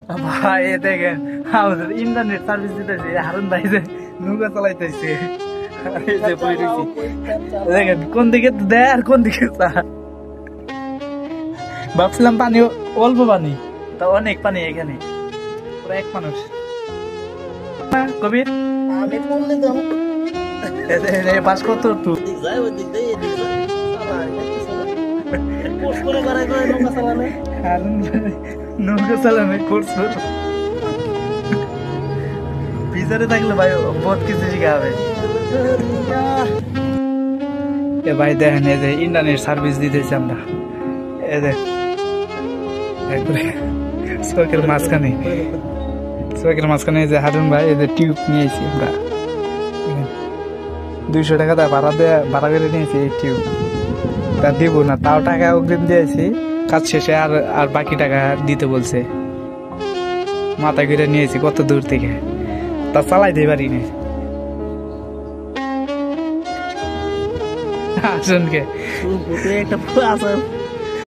ভাই দেখেন আমাদের ইন্টারনেট সার্ভিস দিতেছে হারুন ভাই যে নৌকা চালাইতেছে দেখেন কোন দিকে দেয় আর কোন দিকে ভাবছিলাম পানি অল্প পানি তা অনেক পানি এখানে পুরো এক মানুষ কবির বাস কত নৌকা চালানো করছো পিছনে থাকলে ভাই বহুত কিছু শিখা হবে এ ভাই দেখেন এই যে ইন্টারনেট সার্ভিস দিতেছি আমরা এই যে চোখের মাঝখানে এই যে হারুন ভাই এই যে টিউব নিয়েছি আমরা 200 টাকা ভাড়া করে নিয়েছি এই টিউব তা দিব না তাও টাকা অগ্রিম দিয়েছি কাজ শেষে আর বাকি টাকা দিতে বলছে মাথা ঘুরে নিয়েছি কত দূর থেকে তা চালাইতে পারি না আসুন কে